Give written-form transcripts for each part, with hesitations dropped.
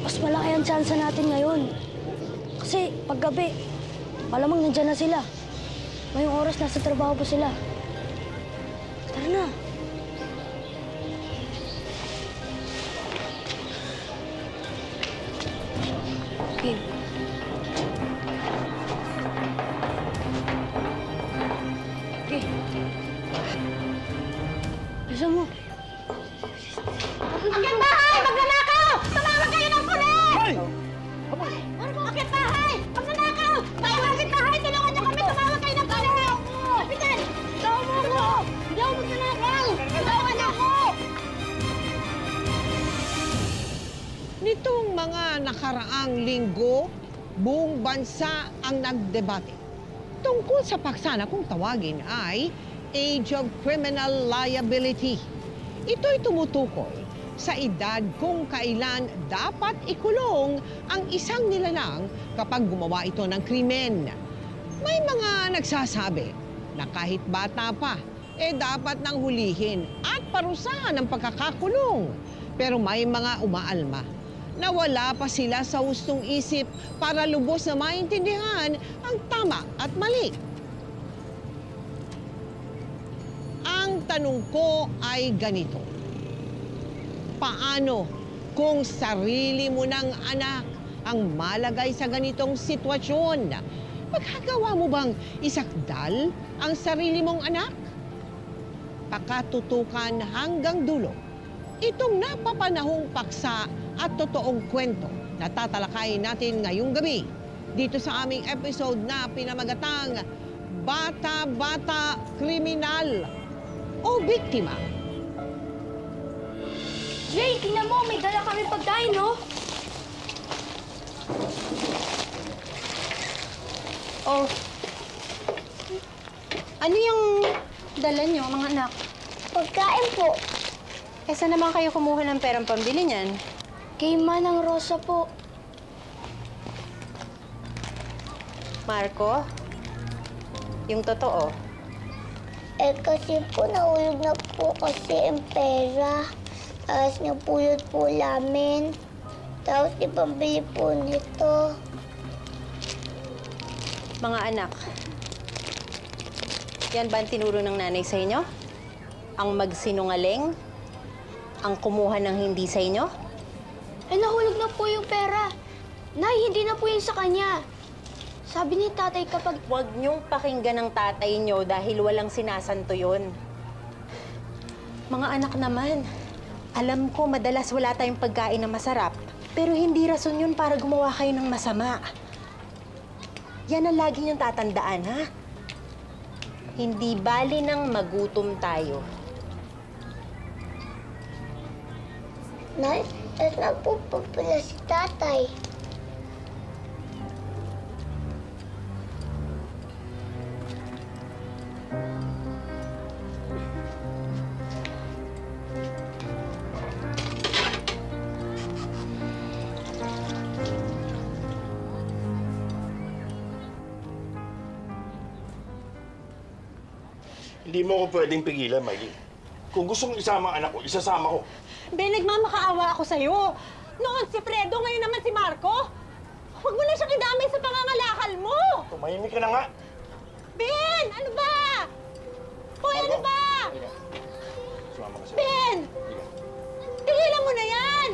mas malaki ang tsansa natin ngayon. Kasi paggabi, malamang nandyan na sila. Ngayong oras, nasa trabaho pa sila. Tara na. Okay. Okay. Bisa mo. Akit bahay! Magnanakaw! Tumawag kayo ng pulis! Hoy! Akit bahay! Magnanakaw! Akit bahay! Tulungan niyo kami! Tumawag kayo ng pulis! Kapitan! Tawa mo ako! Hindi ako magnanakaw! Tulungan niyo ako! Nitong mga nakaraang linggo, buong bansa ang nagdebate tungkol sa paksa na kung tawagin ay Age of Criminal Liability. Ito'y tumutukoy sa edad kung kailan dapat ikulong ang isang nilalang kapag gumawa ito ng krimen. May mga nagsasabi na kahit bata pa, dapat nang hulihin at parusahan ng pagkakakulong. Pero may mga umaalma na wala pa sila sa hustong isip para lubos na maintindihan ang tama at mali. Ang tanong ko ay ganito: paano kung sarili mo ng anak ang malagay sa ganitong sitwasyon? Magagawa mo bang isakdal ang sarili mong anak? Pakatutukan hanggang dulo itong napapanahong paksa at totoong kwento na tatalakayin natin ngayong gabi dito sa aming episode na pinamagatang Bata-Bata Kriminal o Biktima. Jay, tingnan mo, may dala kami pagkain, no? Oh. Ano yung dala niyo, mga anak? Pagkain po. Saan naman kayo kumuha ng perang pambili niyan? Kay Manang Rosa po. Marco? Yung totoo? Kasi po nahulog na po kasi ang pera. Tapos napulot po namin. Tapos ipambili po nito. Mga anak, yan ba ang tinuro ng nanay sa inyo? Ang magsinungaling? Ang kumuha ng hindi sa inyo? Nahulog na po yung pera. Nay, hindi na po yun sa kanya. Sabi ni tatay kapag... Huwag niyong pakinggan ng tatay niyo dahil walang sinasanto yun. Mga anak naman, alam ko madalas wala tayong pagkain na masarap, pero hindi rason yun para gumawa kayo ng masama. Yan ang lagi niyong tatandaan, ha? Hindi bali nang magutom tayo. Nay, saan po pala si tatay? Hindi mo ko pwedeng pigilan, Miley. Kung gusto mong isama ang anak ko, isasama ko. Ben, nagmamakaawa ako sa'yo. Noon si Fredo, ngayon naman si Marco. Huwag mo na siyang idamay sa pangangalakal mo. Tumahimik ka na nga. Ben, ano ba? Hoy, ano ba? Halika. Sumama ka sa Ben! Halika. Tigilan mo na yan!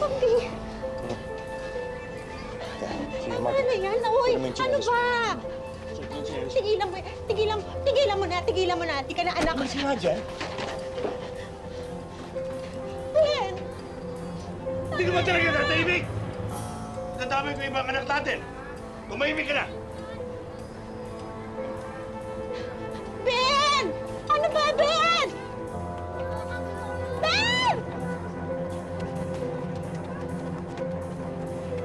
Pagdi... Sige, Ano Marco. na yan? Uy, Ano mo yung ano tsinelas? ba? Sige, yung tsinelas. Tigilan mo na, tigilan mo na. Di ka na anak. Kasi nga dyan. Ben! Hindi ka ba talaga natahimik? Nadamay ko ibang anak natin. Tumahimik ka na. Ben! Ano ba, Ben? Ben!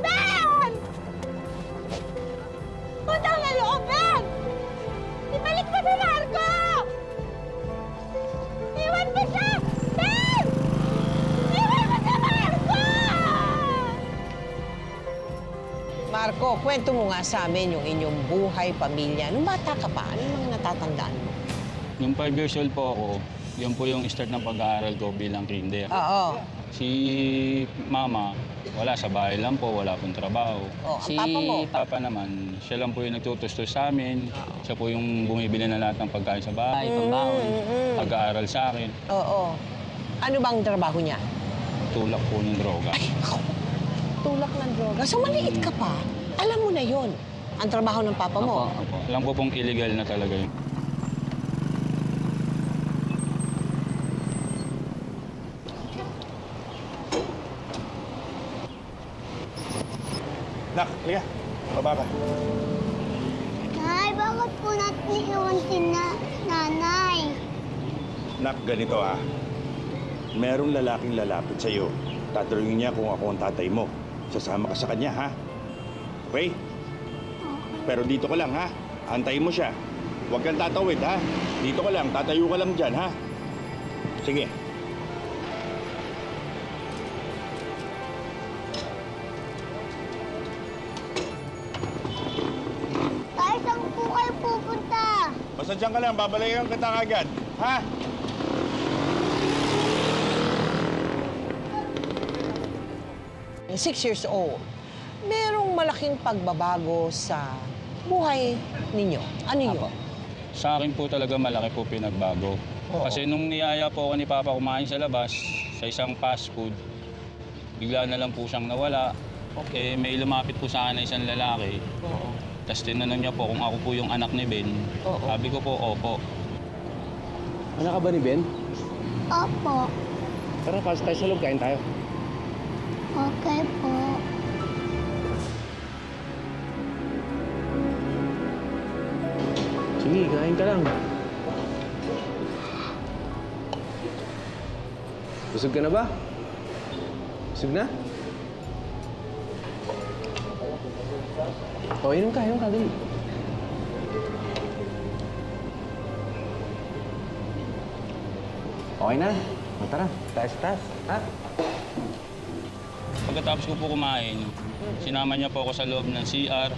Ben! Utang na loob, Ben! Ibalik mo si Marco! Iwan mo siya! Ben! Iwan mo si Marco! Marco, kwento mo nga sa amin yung inyong buhay, pamilya. Nung bata ka pa, ano yung mga natatandaan mo? Nung 5 years old po ako, Yun po yung start ng pag-aaral ko bilang kinder. Oo. Si mama, wala sa bahay lang po, wala pong trabaho. Oh, ang Si papa mo? papa naman, siya lang po yung nagtutustos sa amin. Siya po yung bumibili na lahat ng pagkain sa bahay, pambaon, pag-aaral sa akin. Oo. Ano bang trabaho niya? Tulak po ng droga. Tulak ng droga. So maliit ka pa. Alam mo na yon ang trabaho ng papa mo. Opo. Alam ko pong illegal na talaga yun. Nak, liya. Baba ka. Nay, bakit po natin iwan si nanay? Nak, ganito ah. Merong lalaking lalapit sa'yo. Tatanungin niya kung ako ang tatay mo. Sasama ka sa kanya, ha? Okay? Pero dito ka lang, ha? Antayin mo siya. Huwag kang tatawid, ha? Dito ka lang, tatayo ka lang dyan, ha? Sige. Tay, saan po kayo pupunta? Basta dyan ka lang, babalayan kita agad, ha? Yung 6 years old, merong malaking pagbabago sa buhay ninyo. Ano yun? Sa akin po talaga malaki po pinagbago. Oo. Kasi nung niyaya po ako ni Papa kumain sa labas, sa isang fast food, bigla na lang po siyang nawala. Okay, may lumapit po sa akin na isang lalaki. Oo. Tapos tinanong niya po kung ako po yung anak ni Ben. Oo. Sabi ko po, opo. Anak ka ba ni Ben? Opo. Tara, pasok tayo sa loob. Kain tayo. Okay po. Sige, kain ka lang. Busog ka na ba? Busog na? O, inom ka, dali. Okay na. O, tara, taas. Ha? Pagkatapos ko po kumain, sinama niya po ako sa loob ng CR.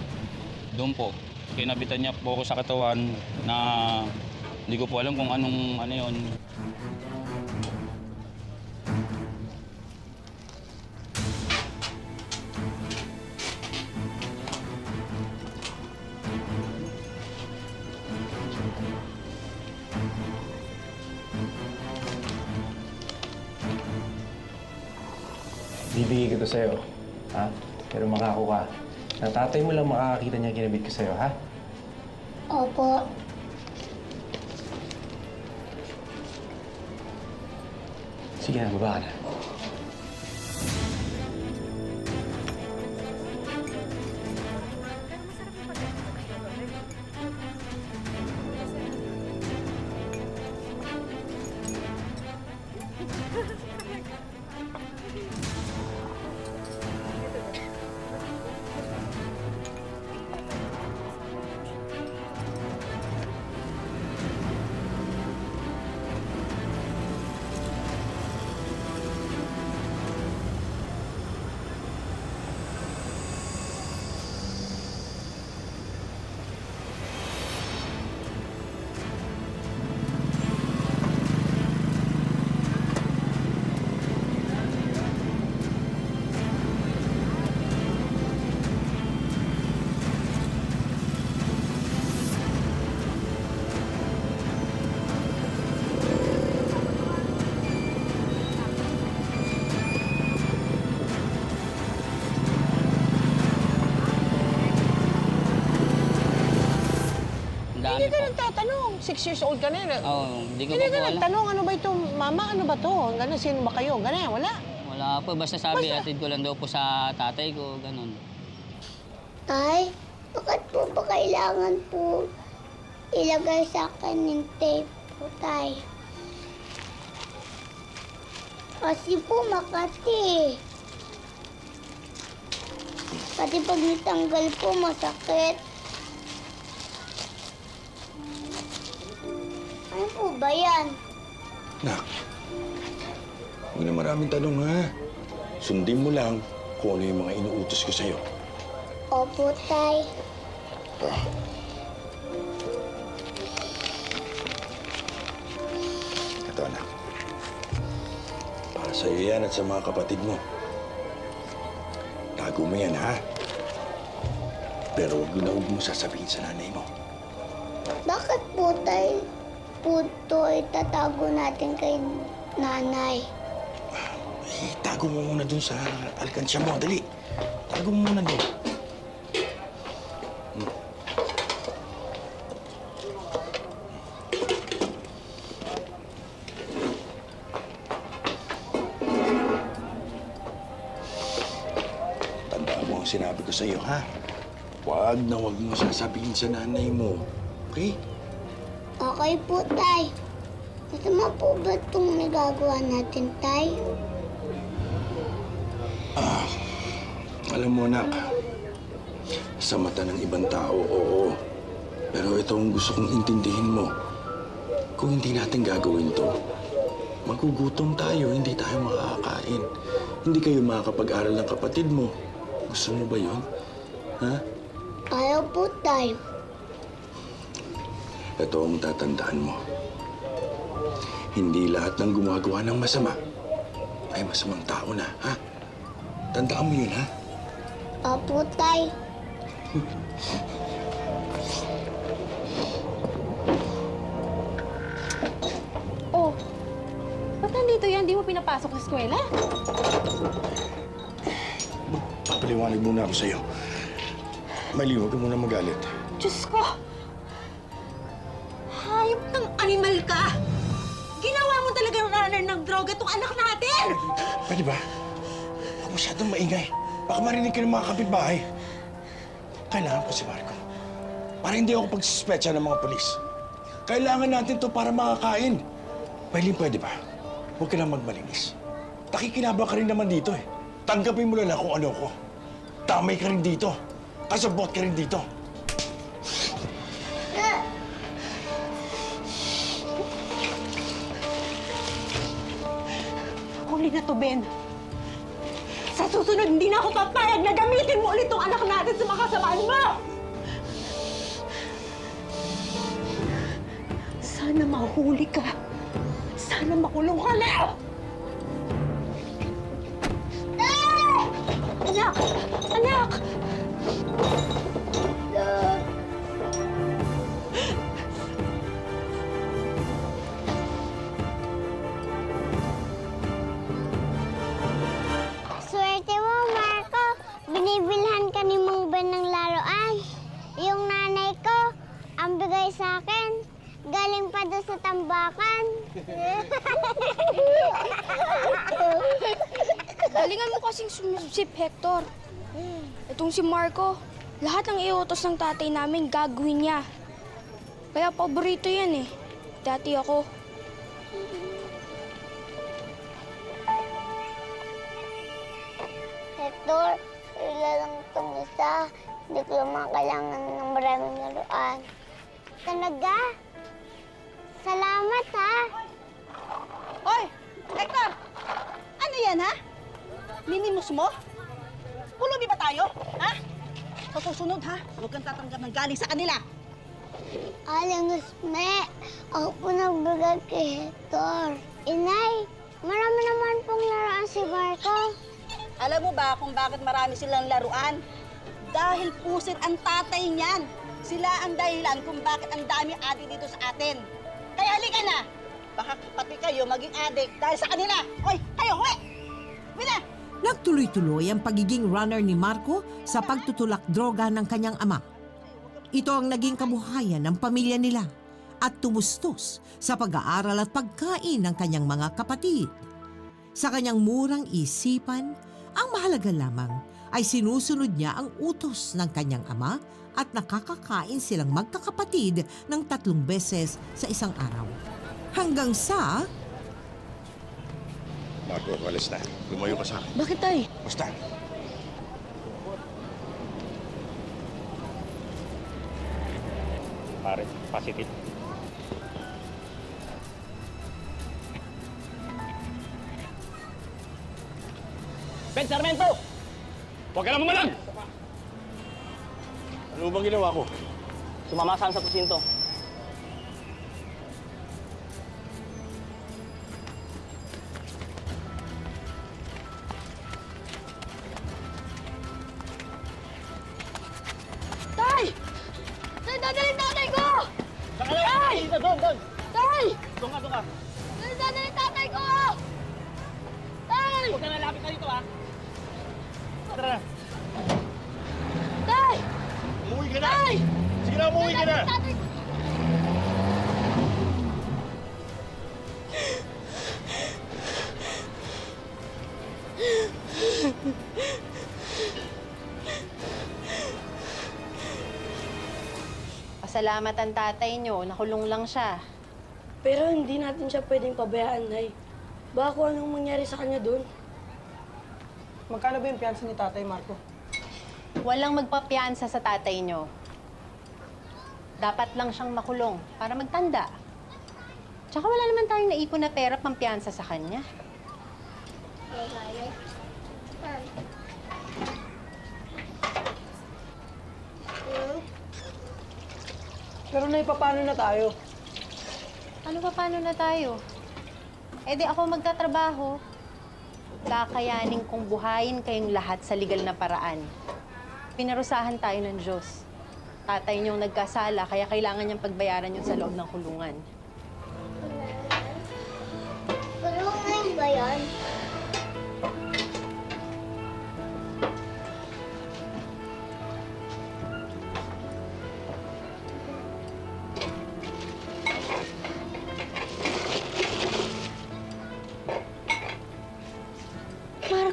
Doon po, kinabitan niya po ako sa katawan na hindi ko po alam kung anong ano yun. Bibigay ko to sa'yo. Ha? Pero makako ka. Na tatay mo lang makakakita niya kinabit ko sa'yo, ha? Opo. Sige na, baba ka na. Hindi ka nagtatanong. 6 years old ka na. Oo, hindi ko Hindi pa ka po alam. nagtanong, ano ba ito? Mama, ano ba to? Gano'n, sino ba kayo? Gano'n, wala. Wala po, basta sabi, atid ko lang daw po sa tatay ko, ganun. Tay, bakit po ba kailangan po ilagay sa akin yung tape po, Tay? Kasi po makati. Pati pag natanggal po, masakit. Ano po ba yan? Nak, huwag na maraming tanong, ha? Sundin mo lang kung ano yung mga inuutos ko sa'yo. Opo, Tay. Ito, anak. Para sa'yo yan at sa mga kapatid mo. Tago mo yan, ha? Pero huwag mo sasabihin sa nanay mo. Bakit po tayo puto itatago natin kay nanay? Tago mo muna dun sa alkansya mo. Dali. Tago mo muna dun. Tandaan mo ang sinabi ko sa'yo, ha? Huwag mo sasabihin sa nanay mo. Okay? Okay po, tay. Masama po ba itong nagagawa natin, tay? Alam mo, anak, sa mata ng ibang tao, oo. Pero ito ang gusto kong intindihin mo. Kung hindi natin gagawin to, magugutom tayo, hindi tayo makakain. Hindi kayo makakapag-aral ng kapatid mo. Gusto mo ba yun? Ha? Ayaw po, tay. Ito ang tatandaan mo. Hindi lahat ng gumagawa ng masama ay masamang tao na, ha? Tandaan mo yun, ha? Opo, tay. Oh, ba't nandito yan? Di mo pinapasok sa eskwela? Papaliwanag muna ako sa'yo. Mali, huwag ka muna magalit. Diyos ko! Hayop ng animal ka! Ginawa mo talaga yung runner ng droga itong anak natin! Pwede ba? Huwag masyadong maingay. Baka marinig ka ng mga kapitbahay. Kailangan ko si Marco. Para hindi ako pagsuspecha ng mga polis. Kailangan natin to para makakain. Pwede ba? Huwag ka na magmalinis. Nakikinabang ka rin naman dito eh. Tanggapin mo lang kung ano ko. Tamay ka rin dito. Kasabot ka rin dito. Huli na to, Ben. Sa susunod, hindi na ako papayag na gamitin mo ulit tong anak natin sa makasamaan mo! Sana mahuli ka. Sana makulong ka na! Anak! Anak! Swerte mo, Marco. Binibilhan ka ni Mang Ben ng laruan. Yung nanay ko, ang bigay sa akin, galing pa doon sa tambakan. Galingan mo kasing sumisip, Hector. Itong si Marco, lahat ng iutos ng tatay namin gagawin niya. Kaya paborito yan eh. Dati ako. Hector, wala lang itong isa. Hindi ko naman kailangan ng maraming laruan. Talaga? Salamat, ha? Hoy! Hector! Ano yan, ha? Minimus mo? Pulubi ba tayo? Ha? Sa susunod, ha? Huwag kang tatanggap ng galing sa kanila. Aling Usme, ako po nagbigay kay Hector. Inay, marami naman pong laruan si Marco. Alam mo ba kung bakit marami silang laruan? Dahil pusit ang tatay niyan. Sila ang dahilan kung bakit ang dami adik dito sa atin. Kaya halika na! Baka pati kayo maging adik dahil sa kanila. Hoy, kayo, huwi! Huwi na! Nagtuloy-tuloy ang pagiging runner ni Marco sa pagtutulak droga ng kanyang ama. Ito ang naging kabuhayan ng pamilya nila at tumustos sa pag-aaral at pagkain ng kanyang mga kapatid. Sa kanyang murang isipan, ang mahalaga lamang ay sinusunod niya ang utos ng kanyang ama at nakakakain silang magkakapatid ng 3 beses sa isang araw. Hanggang sa... Marco, walis na. Lumayo ka sa akin. Bakit tay? Basta. Pare, positive. Ben Sarmento! Huwag ka na mamalag! Ano bang ginawa ko? Sumama saan sa presinto. ka dito, ha? Tara na. Tay! Umuwi ka na! Sige na, umuwi ka na! Pasalamat ang tatay nyo, nakulong lang siya. Pero hindi natin siya pwedeng pabayaan, Nay. Baka kung anong mangyari sa kanya doon. Magkano ba yung piyansa ni Tatay Marco? Walang magpapiyansa sa tatay nyo. Dapat lang siyang makulong para magtanda. Tsaka wala naman tayong naipon na pera pampiyansa sa kanya. Pero Nay, paano na tayo? Ano pa, paano na tayo? Eh di ako magtatrabaho. Kakayanin kong buhayin kayong lahat sa legal na paraan. Pinarusahan tayo ng Diyos. Tatay niyong nagkasala, kaya kailangan niyang pagbayaran yun sa loob ng kulungan. Kulungan ba yan?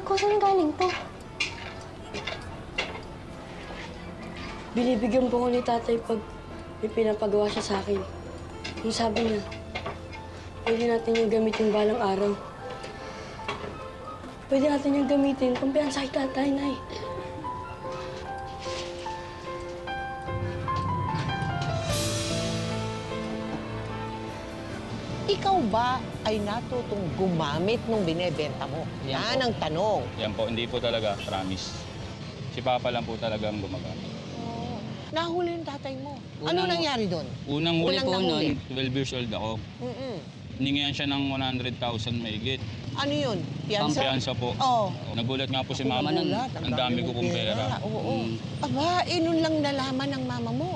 Marco, saan galing to? Binibigyan po ko ni tatay pag may pinapagawa siya sa akin. Yung sabi niya, pwede natin yung gamitin balang araw. Pwede natin yung gamitin kumpiyansa kay tatay, Nay. Ikaw ba ay natutong gumamit nung binebenta mo? Yan Yan po. ang tanong. Yan po, hindi po talaga, promise. Si Papa lang po talaga ang gumagamit. Nahuli yung tatay mo. Ano Unang- nangyari doon? Unang huli Unang po nahuli. noon, 12 years old ako. Mm-mm. Hiningihan siya ng 100,000 mahigit. Ano yun? Piyansa? Pampiyansa po. Oo. Nagulat nga po si Mama nun. Nagulat, Ang dami ko pong pera. Oo. Mm. Aba, nun lang nalaman ng mama mo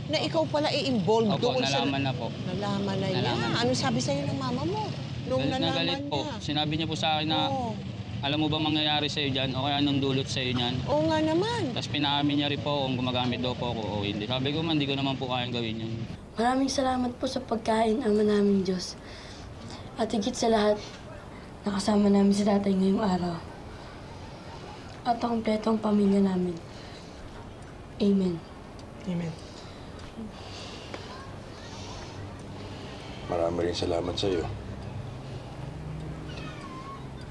na ikaw pala i-involve Opo, doon sa... nalaman na po. Nalaman na niya. Nalaman. Ano sabi sa'yo ng mama mo? Nung Galit na nalaman galit po. niya. Sinabi niya po sa akin na, Oo. alam mo ba mangyayari sa'yo dyan? O kaya anong dulot sa'yo niyan? Oo nga naman. Tapos pinaamin niya rin po kung gumagamit daw po ako o hindi. Sabi ko man, hindi ko naman po kayang gawin yan. Maraming salamat po sa pagkain, Ama namin Diyos. At higit sa lahat, nakasama namin si tatay ngayong araw. At ang kompletong pamilya namin. Amen. Amen. Marami rin salamat sa iyo.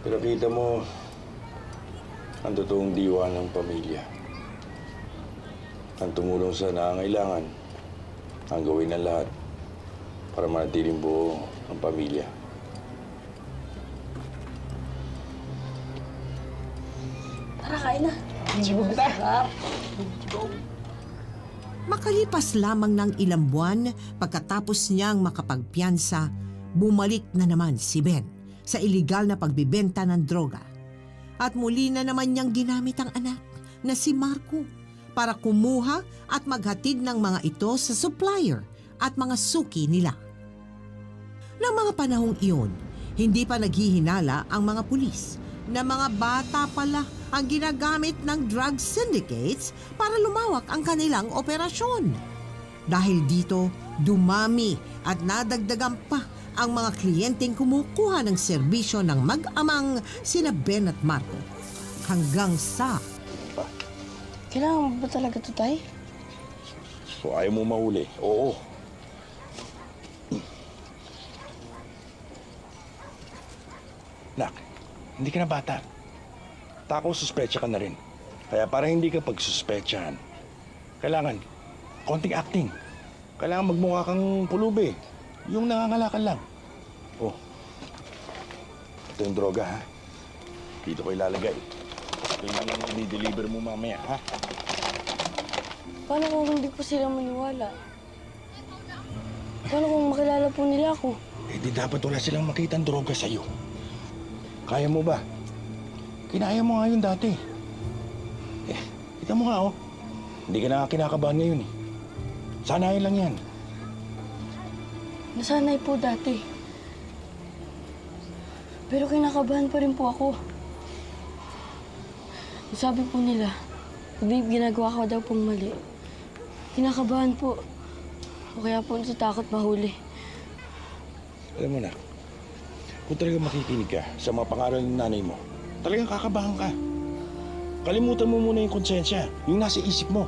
Pero kita mo, ang totoong diwa ng pamilya. Ang tumulong sa nangangailangan, ang gawin ng lahat para manatiling buo ang pamilya. Tara, kain na. Makalipas lamang ng ilang buwan, pagkatapos niyang makapagpiyansa, bumalik na naman si Ben sa iligal na pagbibenta ng droga. At muli na naman niyang ginamit ang anak na si Marco para kumuha at maghatid ng mga ito sa supplier at mga suki nila. Noong mga panahong iyon, hindi pa naghihinala ang mga pulis na mga bata pala ang ginagamit ng drug syndicates para lumawak ang kanilang operasyon. Dahil dito, dumami at nadagdagan pa ang mga kliyenteng kumukuha ng serbisyo ng mag-amang sina Ben at Marco. Hanggang sa... Kailangan mo ba talaga ito, Tay? Kung ayaw mo mahuli, oo. Nak, hindi ka na bata. Tako, suspecha ka na rin. Kaya para hindi ka pagsuspetsahan, kailangan konting acting. Kailangan magmukha kang pulubi. Yung nangangalakal lang. Oh, ito yung droga, ha? Dito ko ilalagay. Ito yung i-deliver mo mamaya, ha? Paano kung hindi po sila maniwala? Paano kung makilala po nila ako? Eh di dapat wala silang makita ang droga sa'yo. Kaya mo ba? Kinaya mo nga yun dati. Eh, kita mo nga, oh. Hindi ka na kinakabahan ngayon, eh. Sanayin lang yan. Nasanay po dati. Pero kinakabahan pa rin po ako. Sabi po nila, babe, ginagawa ko daw pong mali. Kinakabahan po. O kaya po natatakot mahuli. Alam mo na, kung talagang makikinig ka sa mga pangaral ng nanay mo, talagang kakabahan ka. Kalimutan mo muna yung konsensya, yung nasa isip mo.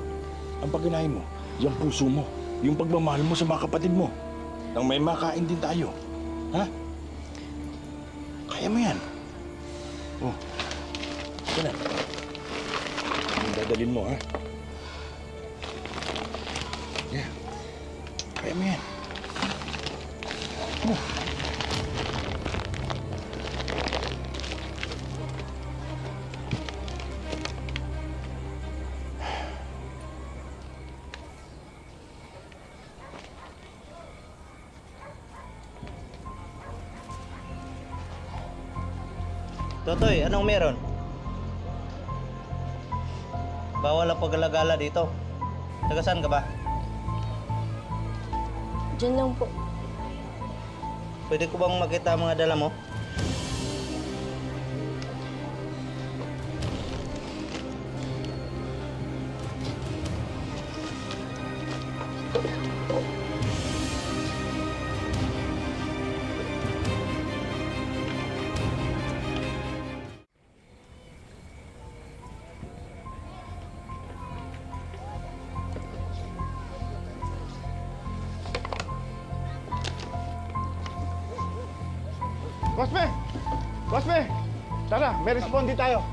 Ang pagkanahin mo, yung puso mo, yung pagmamahal mo sa mga kapatid mo. Nang may makain din tayo. Ha? Kaya mo yan. Oh, ito na. Ang dadalhin mo, ha? Yeah. Kaya mo yan. Oh. Totoy, anong meron? Bawal ang paglalagala dito. Taga saan ka ba? Diyan lang po. Pwede ko bang makita ang mga dala mo? Cosme! Cosme! Tara, may respondi tayo.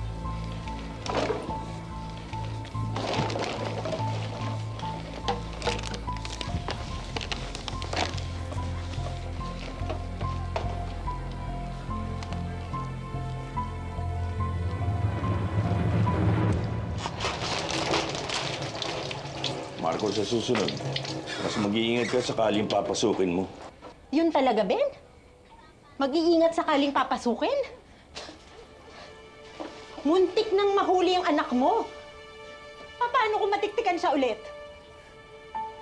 Marco, sa susunod, mas mag-iingat ka sakaling papasukin mo. Yun talaga, Ben? Mag-iingat sakaling papasukin? Muntik nang mahuli ang anak mo. Paano kung matiktikan siya ulit?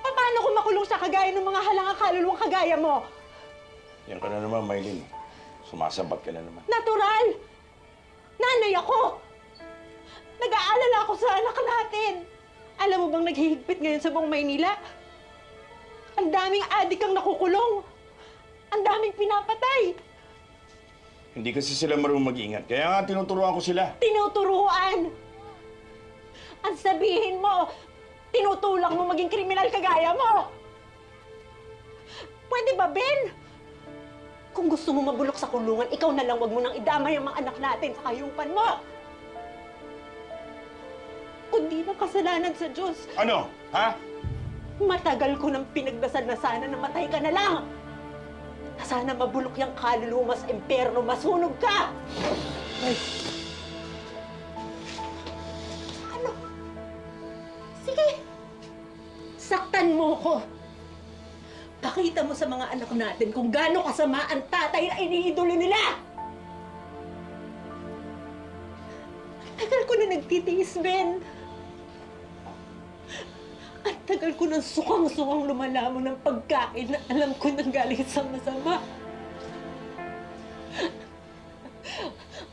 Paano kung makulong siya kagaya ng mga halangang kaluluwang kagaya mo? Yan ka na naman, Maylin. Sumasabat ka na naman. Natural! Nanay ako! Nag-aalala ako sa anak natin. Alam mo bang naghihigpit ngayon sa buong Maynila? Ang daming adik ang nakukulong. Ang daming pinapatay. Hindi kasi sila marunong mag-ingat. Kaya nga tinuturuan ko sila. Tinuturuan! Ang sabihin mo, tinutulak mo maging kriminal kagaya mo! Pwede ba, Ben? Kung gusto mo mabulok sa kulungan, ikaw na lang wag mo nang idamay ang mga anak natin sa kayupan mo! Kundi na kasalanan sa Diyos. Ano? Ha? Matagal ko nang pinagdasal na sana namatay ka na lang! Na sana mabulok yung kaluluwa sa impyerno, masunog ka! Ay! Ano? Sige! Saktan mo ko! Pakita mo sa mga anak natin kung gaano kasama ang tatay na iniidolo nila! Ang tagal ko na nagtitiis, Ben. Ang tagal ko nang sukang-sukang lumalamon ng pagkain na alam ko nang galing sa masama.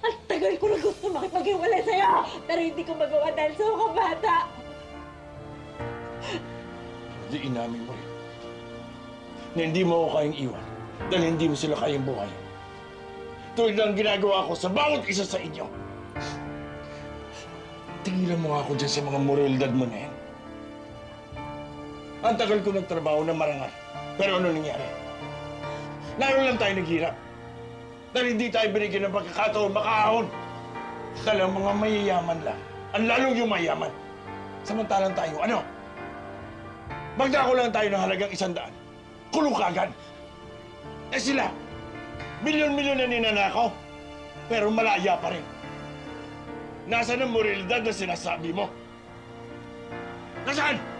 Ang tagal ko na gusto makipag-iwalay sa'yo, pero hindi ko magawa dahil sa mga bata. Di inamin mo rin. Na hindi mo ako kayang iwan dahil hindi mo sila kayang buhay. Tulad ng ginagawa ko sa bawat isa sa inyo. Tingilan mo nga ako dyan sa mga moralidad mo na yan. Ang tagal ko nagtrabaho na marangal. Pero ano nangyari? Lalo lang tayo naghirap. Dahil hindi tayo binigyan ng pagkakataon makaahon. Dahil ang mga mayayaman lang, ang lalong yung mayaman. Samantalang tayo, ano? Magdako lang tayo ng halagang 100. Kulong kagad. Eh sila, milyon-milyon na ninanakaw. Pero malaya pa rin. Nasaan ang moralidad na sinasabi mo? Nasaan?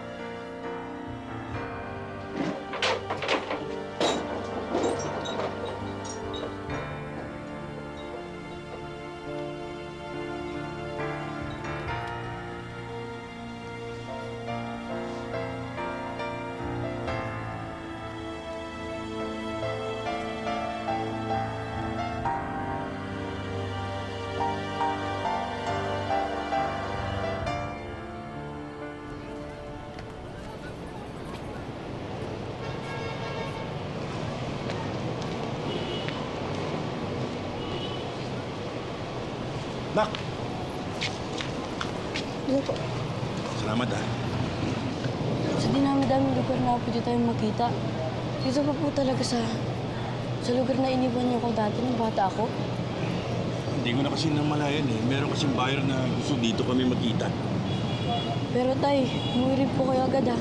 Nak! Ano po? Salamat ha. Sa dinami-daming lugar na pwede tayong makita. Dito pa po talaga sa lugar na iniwan niyo ko dati nung bata ako. Hindi ko na kasi namalayan eh. Meron kasing buyer na gusto dito kami magkita. Pero tay, umuwi rin po kayo agad ha.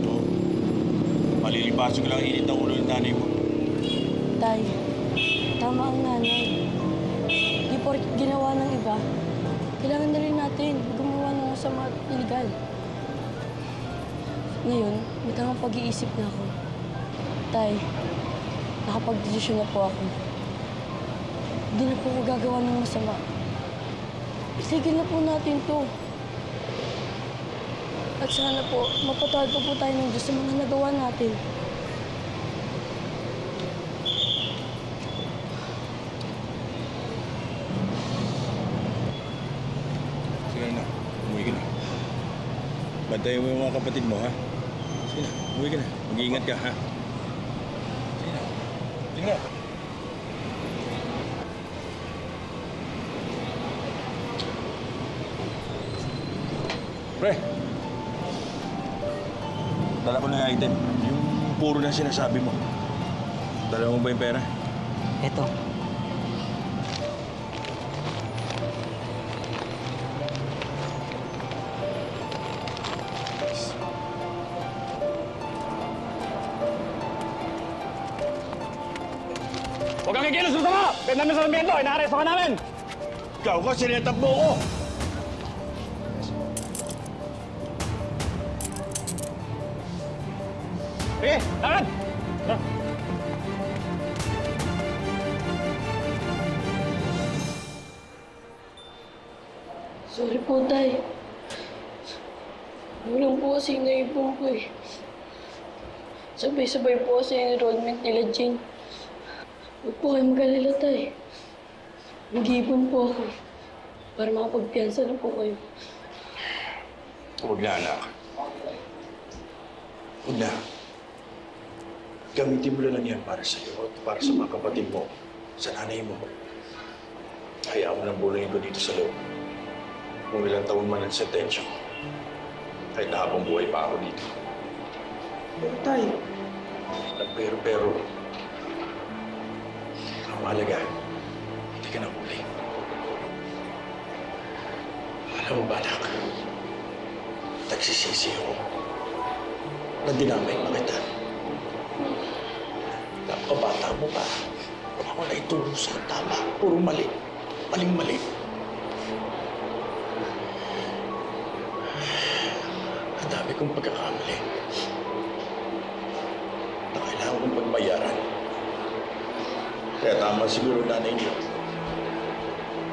Oo. Malilipasin ko lang init ng ulo ng nanay mo. Tay, tama ang nanay. Di porket ginawa ng iba, kailangan na rin natin gumawa ng masama at illegal. Ngayon, may tamang pag-iisip na ako. Tay, nakapag-desisyon na po ako. Hindi na po ako gagawa ng masama. Isigil na po natin to. At sana po, mapatawad pa po tayo ng Diyos sa mga nagawa natin. Sige na, umuwi ka na. Bantayan mo yung mga kapatid mo, ha? Sige na, umuwi ka na. Mag-iingat ka, ha? Sige na. Sige na. Pre! Dala ko na yung item. Yung puro na sinasabi mo. Dala mo ba yung pera? Eto. Huwag kang kikilos sa mo! Pwede namin sa lambiento, inaaresto ka namin! Ikaw ko, sinetap mo ko! Sige, lakad! Sorry po, Tay. Walang po kasi naipon ko eh. Sabay-sabay po kasi enrollment nila Jane. Huwag po kayo mag-alala, Tay. Mag-iipon po ako para makapagpiyansa na po kayo. Huwag na, anak. Huwag na. Gamitin mo lang yan para sa iyo at para sa mga kapatid mo, sa nanay mo. Hayaan mo lang bulungin ko dito sa loob. Kung ilang taon man ang sentensya ko, kahit na habang buhay pa ako dito. Pero, Tay, Pero, ang mahalaga, hindi ka na huli. Alam mo ba, anak, nagsisisi ako na dinamay na kita. Napakabata mo pa. Wala ko na itulong sa tama. Puro mali. Maling-mali. Ang dami kong pagkakamali na kailangan kong pagbayaran. Kaya tama siguro nanay niyo.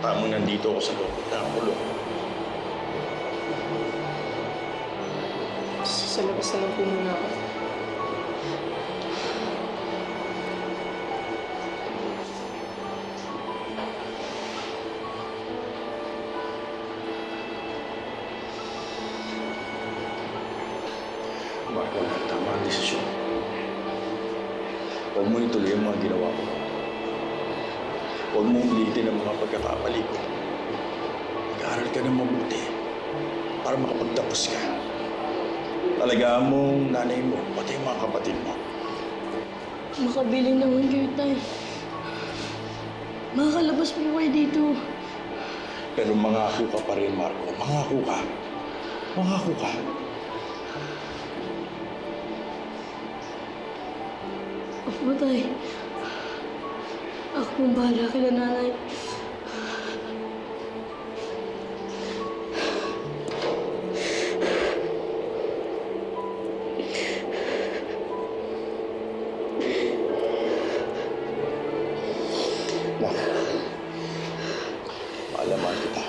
Tamang nandito ako sa loob ng kulong. sa labas na lang po muna ako. Marco, tama ang desisyon. Huwag mo ituloy ang mga ginawa ko. Huwag mong ulitin ang mga pagkakamali ko. Mag-aaral ka ng mabuti para makapagtapos ka. Talagaan mong nanay mo, pati yung mga kapatid mo. Makabiling naman kayo, Tay. Makakalabas po kayo dito. Pero mangako ka pa rin, Marco. Mangako ka. Mangako ka. Opo, Tay. Ako pong bahala kila nanay. Mahal kita.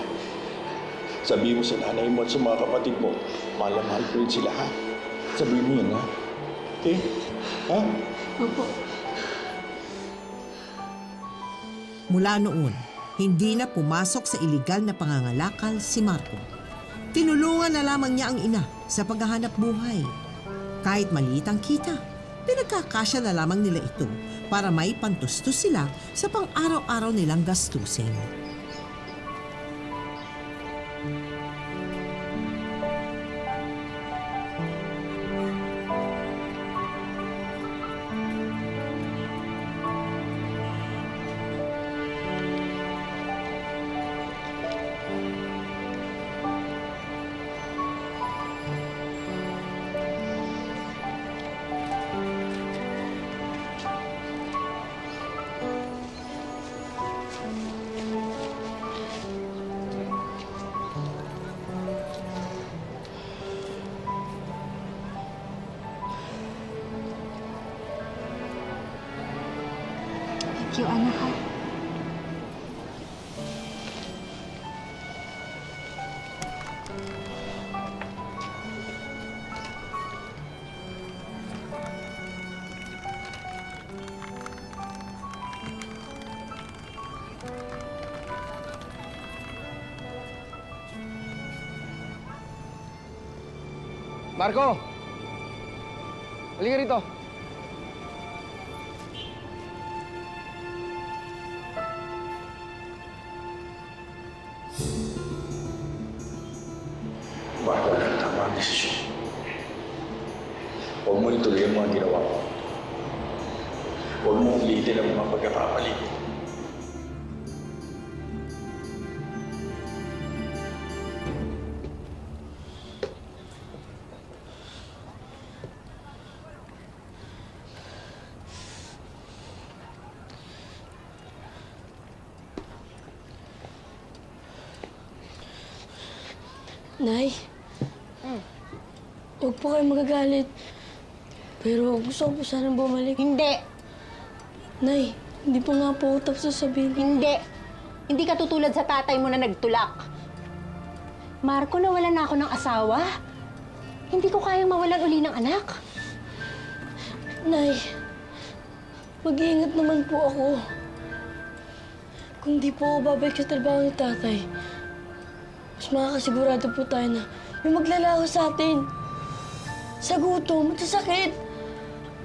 Sabihin mo sa nanay mo at sa mga kapatid mo, mahal ko rin sila, ha? Sabihin mo yun, ha? Okay? Ha? Opo. Mula noon, hindi na pumasok sa iligal na pangangalakal si Marco. Tinulungan na lamang niya ang ina sa paghahanap buhay. Kahit maliit ang kita, pinagkakasya na lamang nila ito para may pantustos sila sa pang-araw-araw nilang gastusin. Thank you, anak, ha? Marco! Halika rito. Bago na ang tama ang desisyon. Huwag mo ituloy ang mga ginawa ko. Huwag mo ulitin ang mga pagkakamali ko. Nay, huwag po kayo magagalit. Pero gusto ko po sanang bumalik. Hindi! Nay, hindi po nga po ako tapos sasabihin. Hindi! Hindi ka tutulad sa tatay mo na nagtulak. Marco, nawalan na ako ng asawa. Hindi ko kayang mawalan uli ng anak. Nay, mag-iingat naman po ako. Kung di po ako babalik sa trabaho ni tatay, mas makakasigurado po tayo na may maglalaho sa atin. Sa gutom at sa sakit.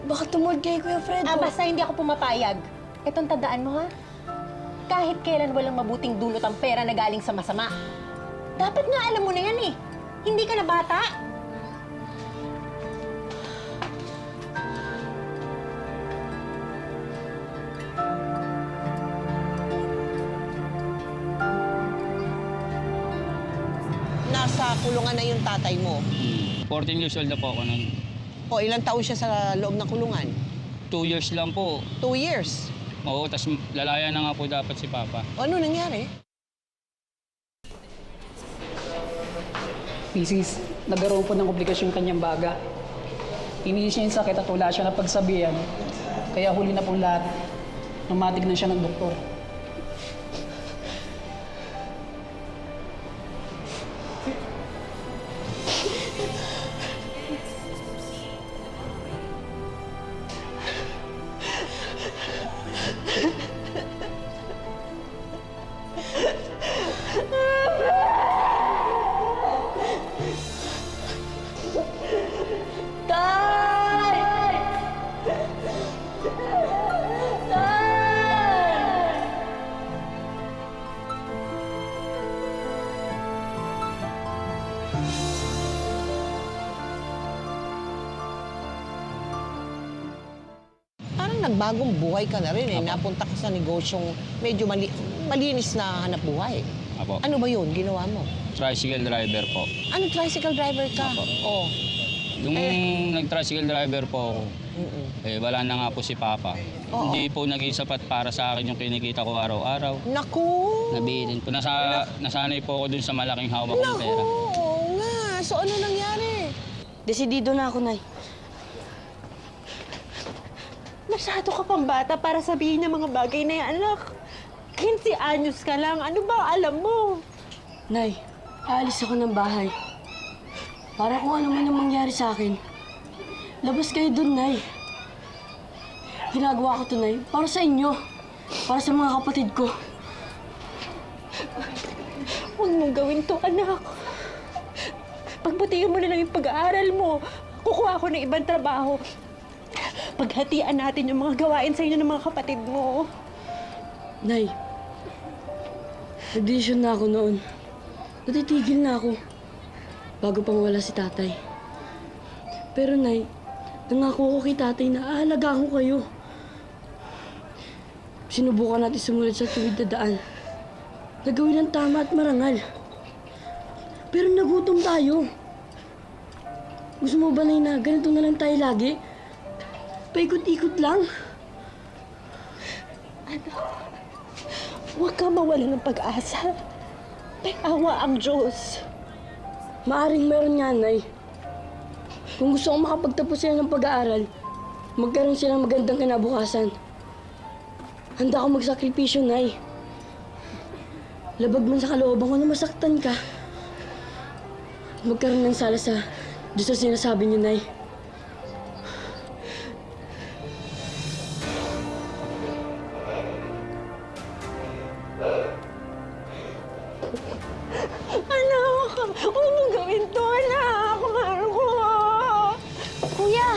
Baka tumod kay Kuya Fred. Basta hindi ako pumapayag. Itong tandaan mo, ha? Kahit kailan walang mabuting dulot ang pera na galing sa masama. Dapat nga alam mo na yan, eh. Hindi ka na bata. Nasa kulungan na yung tatay mo. 14 years old na po ako nun. O ilang taon siya sa loob ng kulungan? 2 years lang po. 2 years. Oo, tas lalaya na nga po dapat si Papa. O ano nangyari? Mrs., nagkaroon po ng komplikasyon yung kanyang baga. Inilis niya yung sakit at wala siya na pagsabihan. Kaya huli na po lahat. Namatig na siya ng doktor. Nagbagong buhay ka na rin eh. Napunta ka sa negosyong medyo malinis na hanap buhay. Apo. Ano ba yun ginawa mo? Tricycle driver po. Ano, tricycle driver ka? Apo. Oh. Yung nag-tricycle driver po ako, wala na nga po si Papa. Oo. Hindi po naging sapat para sa akin yung kinikita ko araw-araw. Naku! Nabitin po. Nasanay po ako dun sa malaking hawak ng pera. Oo nga. So ano nangyari? Desidido na ako, Nay. Masyado ka pang bata para sabihin ng mga bagay na yan, anak. 15 anyos ka lang. Ano ba alam mo? Nay, aalis ako ng bahay. Para kung ano man ang mangyari sa akin. Labas kayo dun, Nay. Ginagawa ko to, Nay, para sa inyo. Para sa mga kapatid ko. Huwag mong gawin to, anak. Pagbutihin mo na lang yung pag-aaral mo. Kukuha ako ng ibang trabaho. Paghatian natin yung mga gawain sa inyo ng mga kapatid mo. Nay, nagdesisyon na ako noon. Natitigil na ako bago pang wala si tatay. Pero Nay, nangako ko kay tatay na aalagaan ko kayo. Sinubukan natin sumunod sa tuwid na daan. Nagawin ang tama at marangal. Pero nagutom tayo. Gusto mo ba, Nay, na ganito na lang tayo lagi? Paikot-ikot lang? Huwag ka mawala ng pag-asa. May awa ang Diyos. Maaring meron nga, Nay. Kung gusto kong makapagtapos sila ng pag-aaral, magkaroon sila ng magandang kinabukasan. Handa ako magsakripisyo, Nay. Labag man sa kalooban ko na masaktan ka. Magkaroon ng sala sa Diyos sa sinasabi niyo, Nay. Anak! Huwag mong gawin to, anak! Mahal ko! Kuya!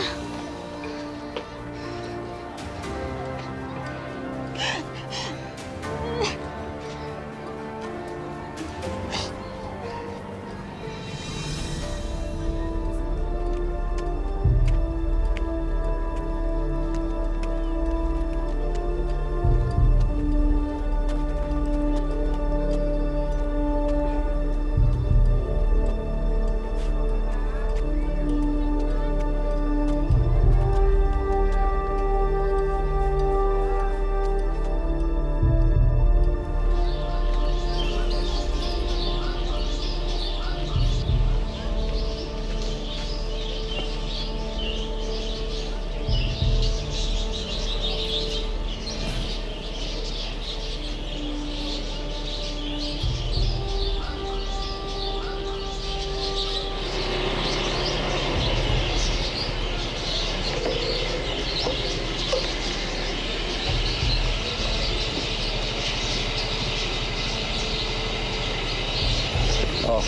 Oh.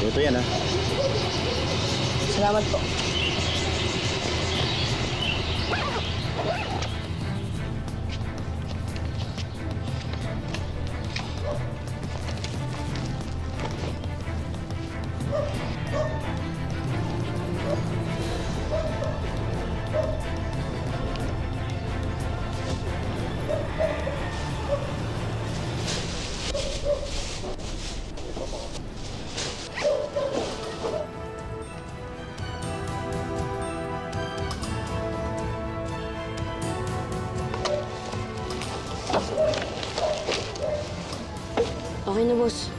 Ito yan, ha? Salamat po. Okay na, boss.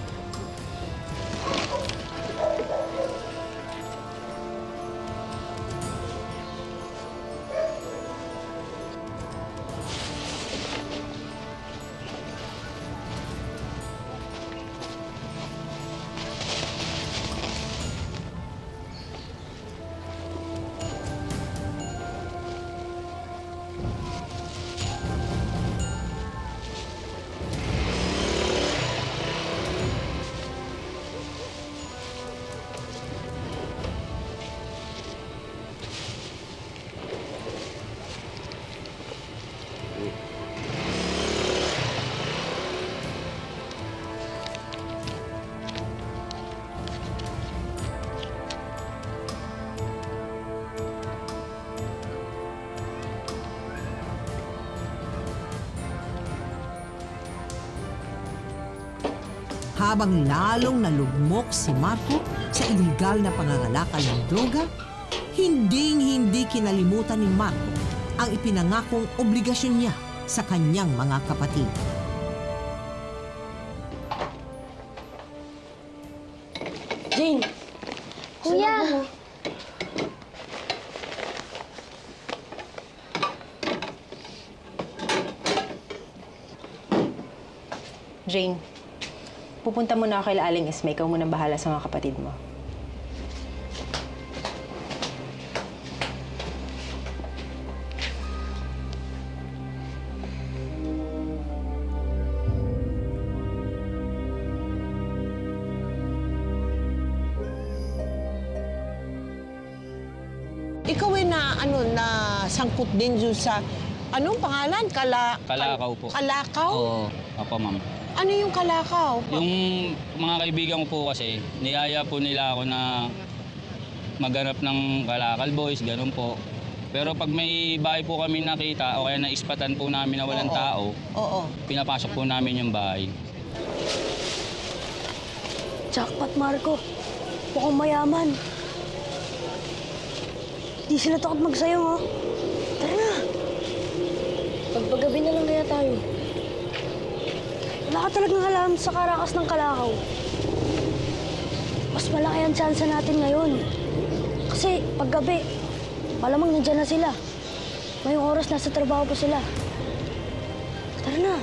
Habang lalong nalugmok si Marco sa iligal na pangangalakal ng droga, hinding-hindi kinalimutan ni Marco ang ipinangakong obligasyon niya sa kanyang mga kapatid. Jane! Kuya! Jane, pupunta muna ako kay Aling Esme. Ikaw muna bahala sa mga kapatid mo. ikaw ay na sangkot din dun sa, anong pangalan? Kalakaw po. Kalakaw? Oo, opo ma'am. Ano yung kalakaw? Yung mga kaibigan ko po kasi, niyaya po nila ako na maghanap ng kalakal boys, ganun po. Pero pag may bahay po kami nakita o kaya naispatan po namin na walang tao, pinapasok po namin yung bahay. Jackpot, Marco. Mukhang mayaman. Di sila takot magsayaw, ha? Tara na. Pagpagabi na lang kaya tayo. Wala ka talagang alam sa karakas ng kalakaw. Mas malaki ang tsansa natin ngayon. Kasi paggabi, malamang nandiyan na sila. Ngayong oras, nasa trabaho pa sila. Tara na.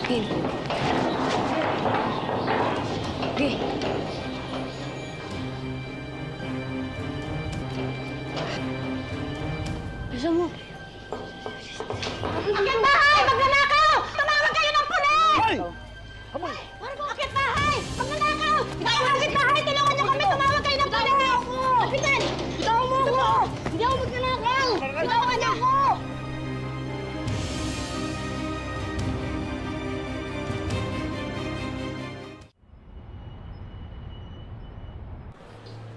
Okay. Okay. Bisa mo. Akyat bahay! Magnanakaw! Tumawag kayo ng pulis! Marco, akyat bahay! Magnanakaw! Ikaw ang akyat bahay! Tulungan niyo kami! Tumawag kayo ng pulis! Kapitan! Ikaw mo ako! Hindi ako magnanakaw! Tulungan niyo ako!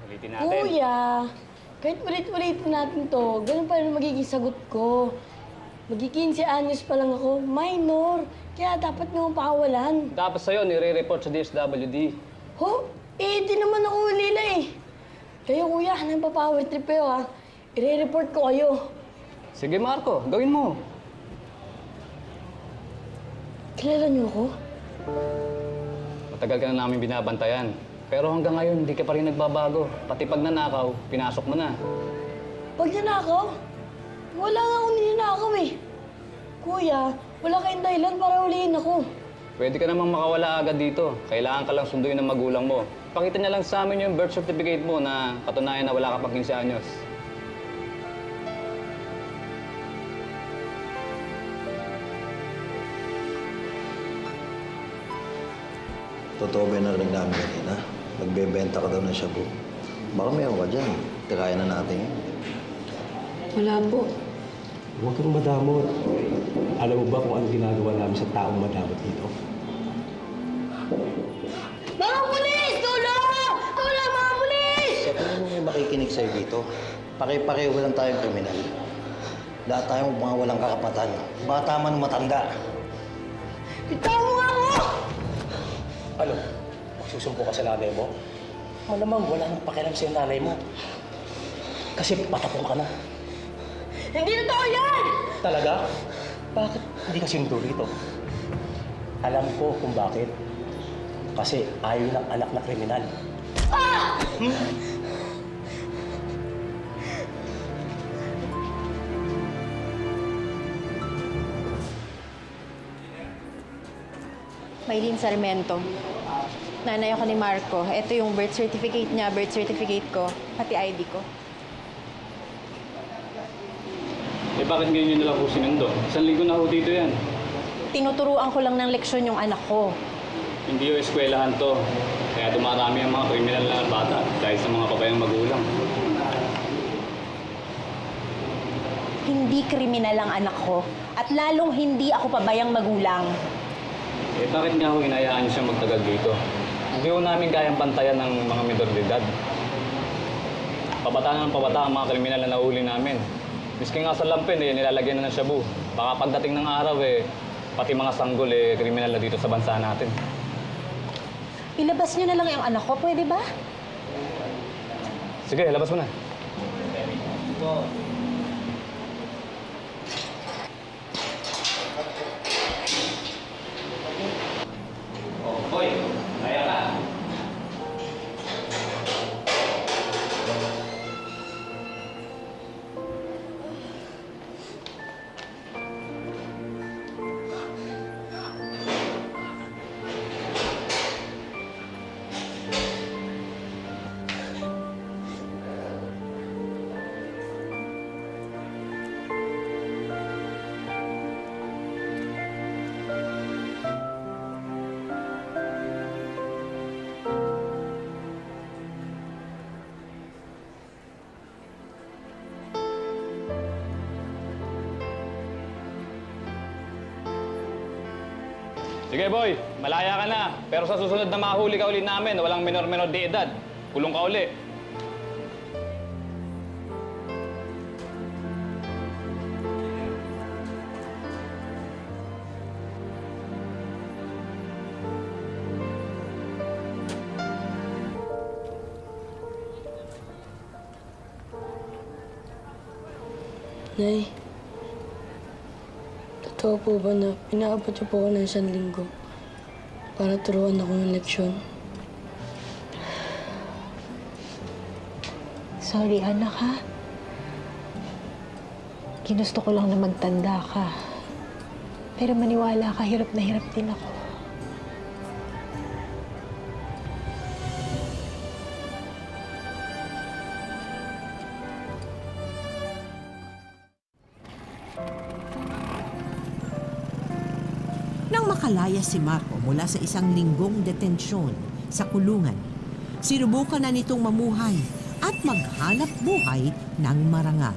Ulitin natin. Kuya, kahit ulit-ulitin natin to, ganun pa rin magiging sagot ko. Magki-15 anyos pa lang ako, minor. Kaya dapat nga akong pakawalan. Dapat sa'yo, nire-report sa DSWD. Ho? Eh, di naman ako ulila eh. Kayo kuya, nang pa-power trip kayo ha. I-report ko kayo. Sige, Marco, gawin mo. Kilala niyo ako? Matagal ka na namin binabantayan. Pero hanggang ngayon, hindi ka pa rin nagbabago. Pati pag nanakaw, pinasok mo na. Pag nanakaw? Wala nga akong ninakaw eh. Kuya, wala kayong dahilan para huliin ako. Pwede ka namang makawala agad dito. Kailangan ka lang sunduin ng magulang mo. Pakita niya lang sa amin yung birth certificate mo na katunayan na wala ka pang 15 anyos. Totoo ba yung narinig namin kanina? Nagbebenta ka daw ng shabu. Baka meron ka dyan. Tirayan na natin yun. Wala po. Huwag kang madamot. Alam mo ba kung ano ginagawa namin sa taong madamot dito? Mga pulis! Tulong! Tulong, mga pulis! Sa tingin mo may makikinig sa'yo dito? Pare-pareho lang tayong kriminal. Lahat tayong mga walang kakapatan. Bata man o matanda. Bitaw mo nga ako! Ano? Magsusumpo ka sa nanay mo? Malamang wala nang pakialam sa'yo nanay mo. Kasi patapong ka na. Hindi totoo yan! Talaga? Bakit hindi ka sinundo rito? Alam ko kung bakit. Kasi ayaw ng anak na kriminal. Ah! Maylin Sarmiento. Nanay ako ni Marco. Ito yung birth certificate niya, birth certificate ko, pati ID ko. Eh bakit ngayon nyo nalang po sinundo? Isang linggo na ho dito yan. Tinuturuan ko lang ng leksyon yung anak ko. Hindi yung eskwelahan to. Kaya dumarami ang mga kriminal na bata dahil sa mga pabayang magulang. Hindi kriminal ang anak ko. At lalong hindi ako pabayang magulang. Eh bakit nga ho hinayaan nyo siyang magtagal dito? Hindi ho namin kayang bantayan ng mga minor de edad. Pabata ng pabata ang mga kriminal na nahuli namin. Miski nga sa lampin nilalagyan na ng shabu. Baka pagdating ng araw pati mga sanggol kriminal na dito sa bansa natin. Ilabas niyo na lang yung anak ko, pwede ba? Sige, labas mo na. Hoy, kaya ka. Sige, boy. Malaya ka na. Pero sa susunod na mahuli ka ulit namin, walang minor-minor de edad. Kulong ka uli. Nay, totoo po ba na pinaabot niyo po ako ng 1 linggo para turuan ako ng leksyon? Sorry, anak, ha? Ginusto ko lang na magtanda ka. Pero maniwala ka, hirap na hirap din ako. Nang makalaya si Marco mula sa 1 linggong detensyon sa kulungan, sinubukan na nitong mamuhay at maghanap buhay ng marangal.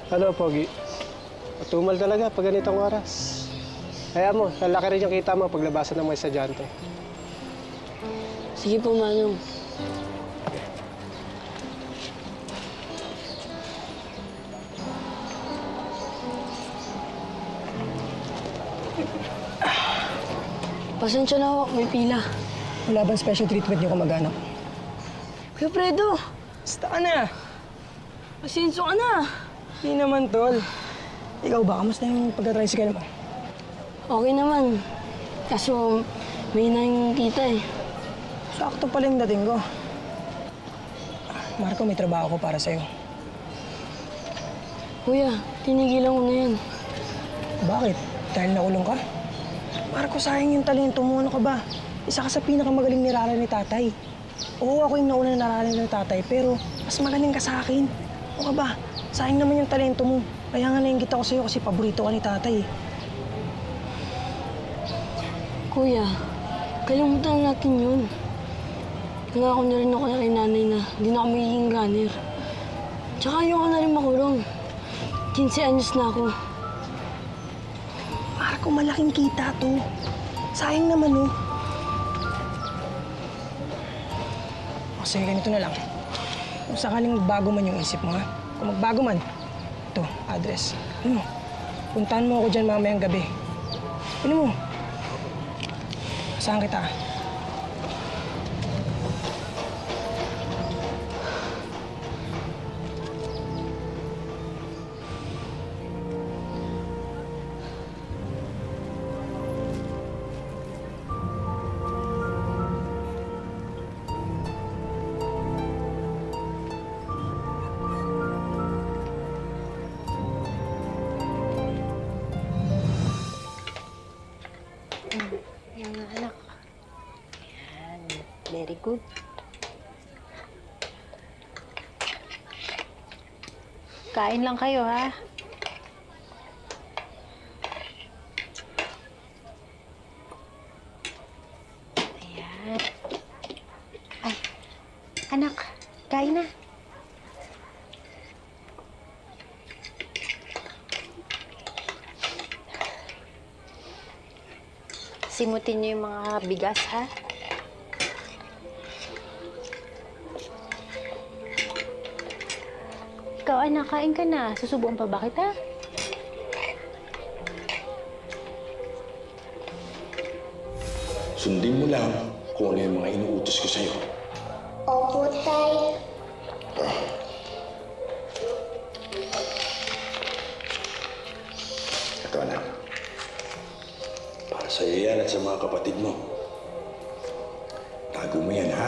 Ano, Pogi? Matumal talaga pag ganitong oras. Kaya mo, lalaki rin yung kita mo paglabasan ng mga estudyante. Sige po, Manong. Pasensya na ako, may pila. Wala bang special treatment niyo kung mag-anak? Kuya Fredo, Basta ka na. pasenso ka na. Hindi naman, tol. Ikaw ba? Kamusta yung pagka-tricycle mo? Okay naman. Kaso, may na yung kita eh. Sakto pala yung dating ko. Marco, may trabaho ko para sa'yo. Kuya, tinigilan ko na yan. Bakit? Dahil nakulong ka? Marco, sayang yung talento mo. Ano ka ba? Isa ka sa pinakamagaling nirara ni tatay. Oo, ako yung nauna na narara ni tatay, pero mas magaling ka sa akin. Ano ka ba? Sayang naman yung talento mo. Kaya nga nainggit ako sa'yo kasi paborito ka ni tatay. Kuya, kalimutan natin yun. Nangako na rin ako kay nanay na hindi na ako magiging gunner. Tsaka ayoko na rin makulong. 15 anyos na ako. Marco, malaking kita to. Sayang naman, oh. O, sige, ganito na lang. Kung sakaling magbago man yung isip mo, ha? Kung magbago man, ito, address. Ano mo? Puntahan mo ako dyan mamayang gabi. Ano mo? Saan kita? Yan nga, anak. Yan. Very good. Kain lang kayo, ha? Ayan. Ay, anak, kain na. Simutin niyo yung mga bigas, ha? Ikaw, anak, kain ka na. Susubuan pa ba kita? Sundin mo lang kung ano yung mga inuutos ko sa'yo. Opo, Tay. Ito, anak. Para sa'yo yan at sa mga kapatid mo. Tago mo yan, ha?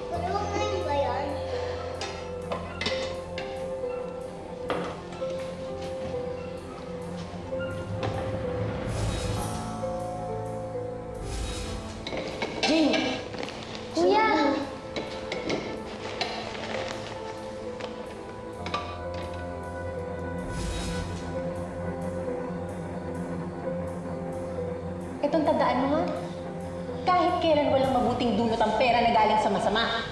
Tulungan ba yan? Jane! Kuya! Tandaan mo ha, kahit kailan walang mabuting dulot ang pera na galing sa masama.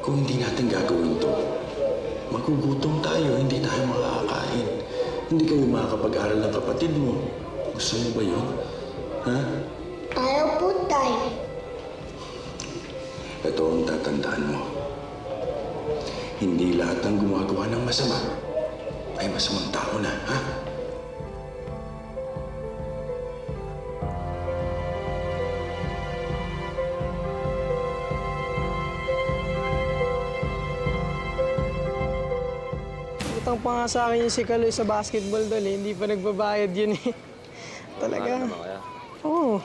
Kung hindi natin gagawin to, magugutom tayo, hindi tayo makakain. Hindi kayo makakapag-aral ng kapatid mo. Gusto mo ba yun? Ha? Ayaw po, Tay. Ito ang tatandaan mo. Hindi lahat ng gumagawa ng masama ay masamang tao na, ha? Utang pa nga sa akin yung si Kaloy sa basketball doon eh. Hindi pa nagbabayad yun eh. Talaga. Oo.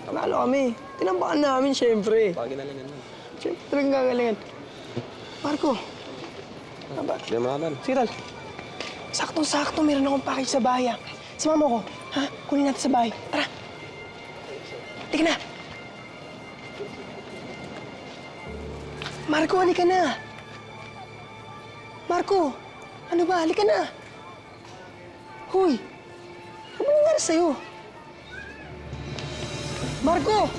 Panalo kami. Tinambakan namin, syempre. Paginalingan mo. Syempre talagang gagalingan. Marco. Aba. Hindi mo naman. Sige, Tal. Saktong-sakto, meron akong package sa bahay. Sumama ko. Ha? Kunin natin sa bahay. Tara. Tika na. Marco, halika na. Marco, ano ba? Halika na. Hoy, ano ba nangyari sa'yo? Marco!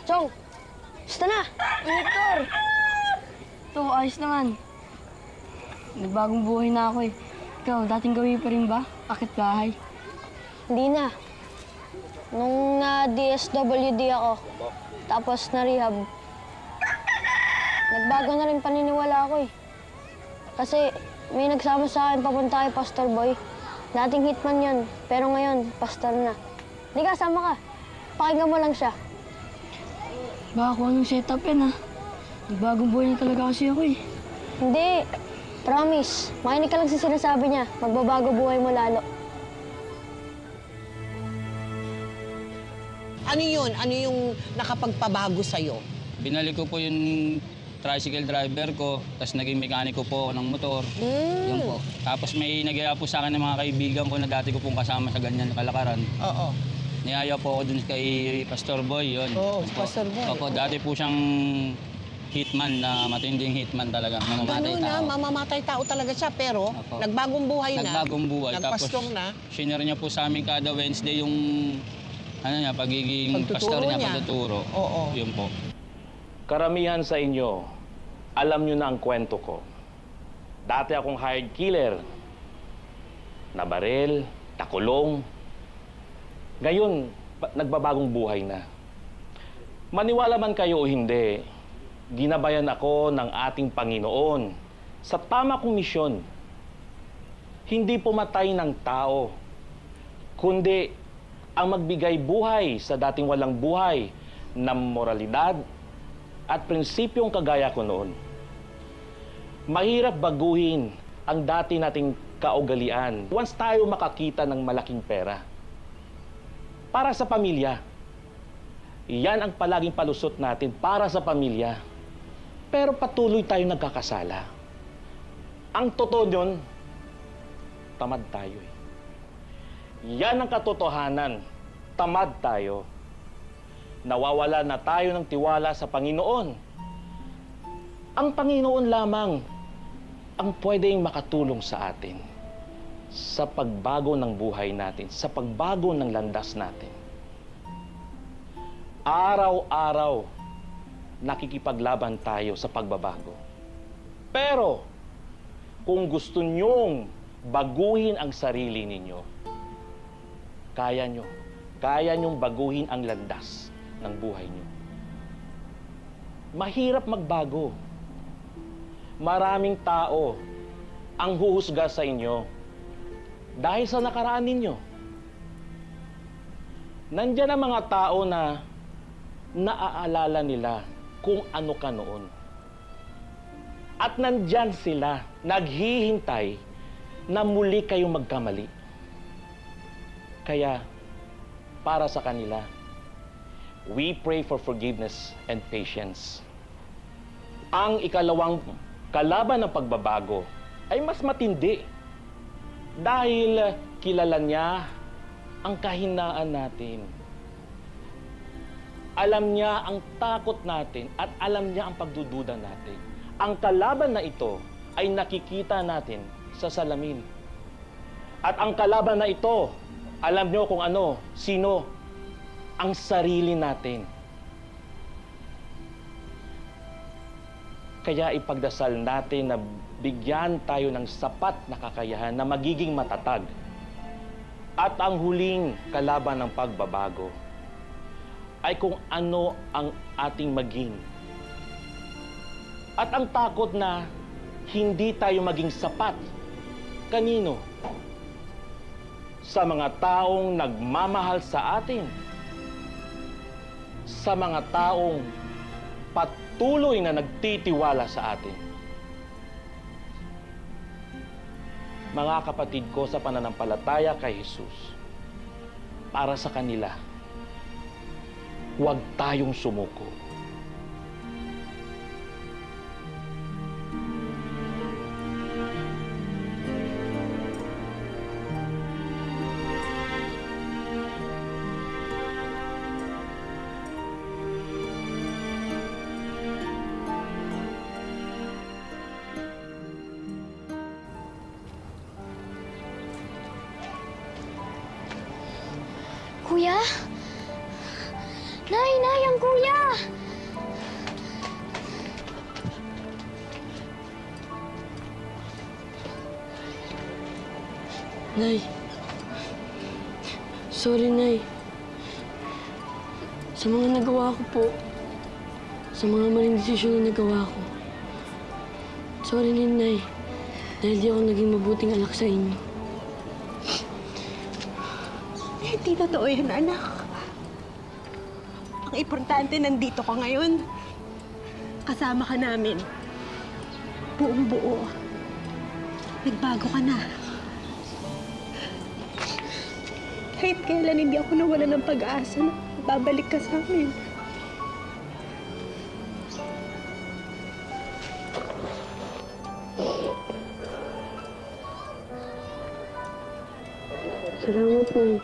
Chong! Basta na! Victor! Ito, ayos naman. Nagbagong buhay na ako eh. Ikaw, dating gawin pa rin ba? Akit bahay? Hindi na. Nung na-DSWD ako, tapos na-rehab, nagbago na rin paniniwala ko eh. Kasi may nagsama sa akin papunta kay Pastor Boy. Dating hitman yun, pero ngayon, pastor na. Hindi ka, sama ka. Pakinggan mo lang siya. Baka kung anong setup yan ah. Nagbagong buhay na talaga kasi ako eh. Hindi. Promise. Makinig ka lang sa sinasabi niya. Magbabago buhay mo lalo. Ano yun? Ano yung nakapagpabago sa'yo? Binalik ko po yung tricycle driver ko, tapos naging mekaniko po ako ng motor. Yun po. Tapos may nagyaya po sa akin ng mga kaibigan ko na dati ko pong kasama sa ganyan kalakaran. Oo. Niyaya po ako dun kay Pastor Boy, yun. Oo, Pastor Boy. Opo, dati po siyang hitman na matinding hitman talaga, mamamatay Ganun na, tao. mamamatay tao talaga siya, pero nagbagong buhay na. Nagbagong buhay. Nagpastor na. Shinare niya po sa amin kada Wednesday yung pagiging pastor niya, pagtuturo. Oo. Yun po. Karamihan sa inyo, alam nyo na ang kwento ko. Dati akong hired killer. Nabaril, nakulong. Ngayon, nagbabagong buhay na. Maniwala man kayo o hindi, ginabayan ako ng ating Panginoon sa tama kong misyon. Hindi pumatay ng tao, kundi ang magbigay buhay sa dating walang buhay na moralidad at prinsipyong kagaya ko noon. Mahirap baguhin ang dati nating kaugalian once tayo makakita ng malaking pera. Para sa pamilya. Yan ang palaging palusot natin, para sa pamilya. Pero patuloy tayong nagkakasala. Ang totoo nun, tamad tayo eh. Yan ang katotohanan, tamad tayo. Nawawala na tayo ng tiwala sa Panginoon. Ang Panginoon lamang ang pwedeng makatulong sa atin sa pagbago ng buhay natin, sa pagbago ng landas natin. Araw-araw, nakikipaglaban tayo sa pagbabago. Pero, kung gusto nyong baguhin ang sarili ninyo, kaya nyong baguhin ang landas ng buhay nyo. Mahirap magbago. Maraming tao ang huhusga sa inyo dahil sa nakaraan ninyo. Nandiyan ang mga tao na naaalala nila kung ano ka noon. At nandyan sila, naghihintay na muli kayong magkamali. Kaya, para sa kanila, we pray for forgiveness and patience. Ang ikalawang kalaban ng pagbabago ay mas matindi dahil kilala niya ang kahinaan natin. Alam niya ang takot natin at alam niya ang pagdududa natin. Ang kalaban na ito ay nakikita natin sa salamin. At ang kalaban na ito, alam niyo kung ano, sino, ang sarili natin. Kaya ipagdasal natin na bigyan tayo ng sapat na kakayahan na magiging matatag. At ang huling kalaban ng pagbabago ay kung ano ang ating maging. At ang takot na hindi tayo maging sapat. Kanino? Sa mga taong nagmamahal sa atin. Sa mga taong patuloy na nagtitiwala sa atin. Mga kapatid ko sa pananampalataya kay Jesus, para sa kanila, huwag tayong sumuko. Kuya? Nay, ang kuya! Nay. Sorry, Nay. Sa mga nagawa ko po. Sa mga maling desisyon na nagawa ko. Sorry din, Nay. Dahil di ako naging mabuting anak sa inyo. Hindi totoo yan, anak. Ang importante, nandito ka ngayon. Kasama ka namin. Buong-buo. Nagbago ka na. Kahit kailan hindi ako nawala ng pag-asa na babalik ka sa amin. Salamat, Nay.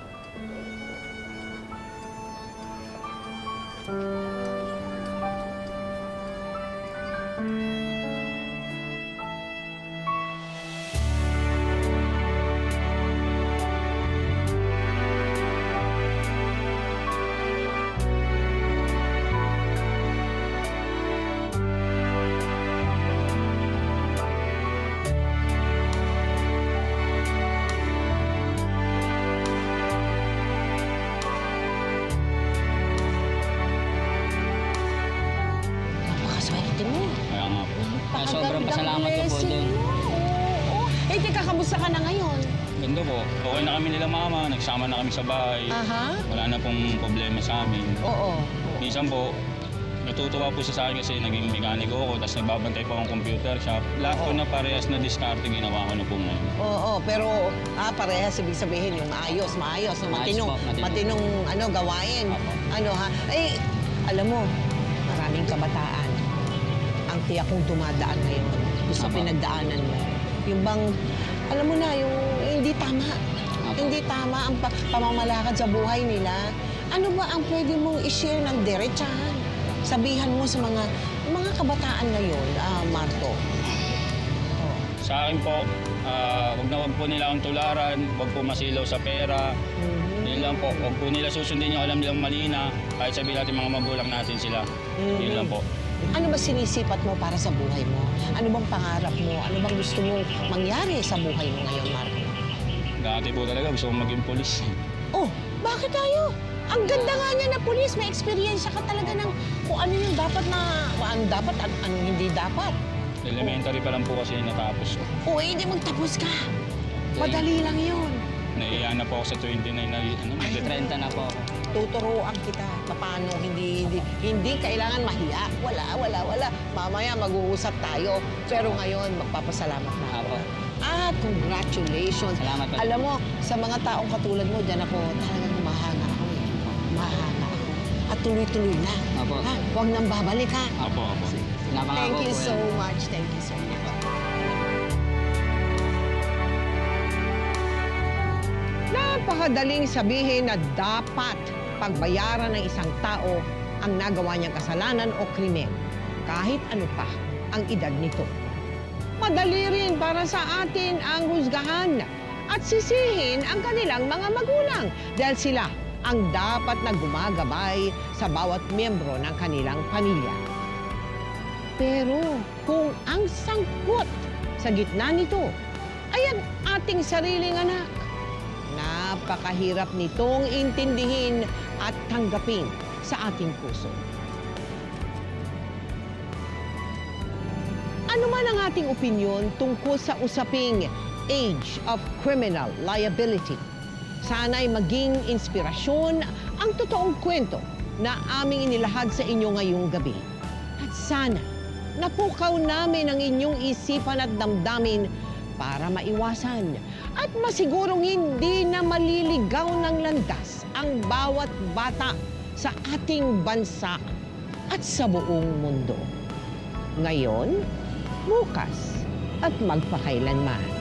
Napakaswerte mo. Kaya nga po. Kaya sobrang pasalamat ko po doon. Oo. Eh, teka, kamusta ka na ngayon? Ganda po. Okay na kami nila mama. Nagsama na kami sa bahay. Aha. Wala na pong problema sa amin. Oo. Minsan po, natutuwa po siya sa akin kasi naging mekaniko ako, tapos nagbabantay po akong computer shop. Lahat po na parehas na diskarte ginawa ko na po ngayon. Oo, pero parehas ibig sabihin yung maayos, no? Maayos matinong, po, matinong. matinong gawain. Opo. Ano ha? Eh, alam mo, maraming kabataan ang tiyak kong dumadaan ngayon. Gusto Opo. pinagdaanan mo. Yung bang, alam mo na, yung hindi tama. Opo. Hindi tama ang pamamalakad sa buhay nila. Ano ba ang pwede mong i-share ng diretsahan? Sabihan mo sa mga kabataan ngayon, Marto. Sa akin po, wag po nila akong tularan, wag po masilaw sa pera. Yun lang po, wag po nila susundin yung alam nilang mali na, kahit sabihin natin mga magulang natin sila. Yun lang po. Ano ba sinisipat mo para sa buhay mo? Ano bang pangarap mo? Ano bang gusto mong mangyari sa buhay mo ngayon, Marco? Dati po talaga gusto kong maging polis. Oh, bakit tayo? Ang ganda nga niya na pulis. May experience ka talaga ng kung ano yung dapat na, ano dapat at anong hindi dapat. Elementary pa lang po kasi natapos ko. O, hindi magtapos ka. Madali lang yun. Naiiyan na po ako sa 29 na, 30 na po ako. Tuturuan kita paano hindi kailangan mahiya. Wala. Mamaya mag-uusap tayo. Pero ngayon, magpapasalamat na ako. Apo. Congratulations. Salamat po. Alam mo, sa mga taong katulad mo, dyan ako talagang humahanga ako. Mahanga ako. At tuloy-tuloy na. Apo. Ha? Huwag nang babalik, ha? Apo. Napangako Thank you po yan. so much. Thank you so much. Napakadaling sabihin na dapat pagbayaran ng isang tao ang nagawa niyang kasalanan o krimen, kahit ano pa ang edad nito. Madali rin para sa atin ang husgahan at sisihin ang kanilang mga magulang dahil sila ang dapat na gumagabay sa bawat miyembro ng kanilang pamilya. Pero kung ang sangkot sa gitna nito ay ang ating sariling anak, napakahirap nitong intindihin at tanggapin sa ating puso. Ano man ang ating opinyon tungkol sa usaping age of criminal liability, sana'y maging inspirasyon ang totoong kwento na aming inilahad sa inyo ngayong gabi. At sana napukaw namin ang inyong isipan at damdamin para maiwasan at masigurong hindi na maliligaw ng landas ang bawat bata sa ating bansa at sa buong mundo. Ngayon, bukas at magpakailanman.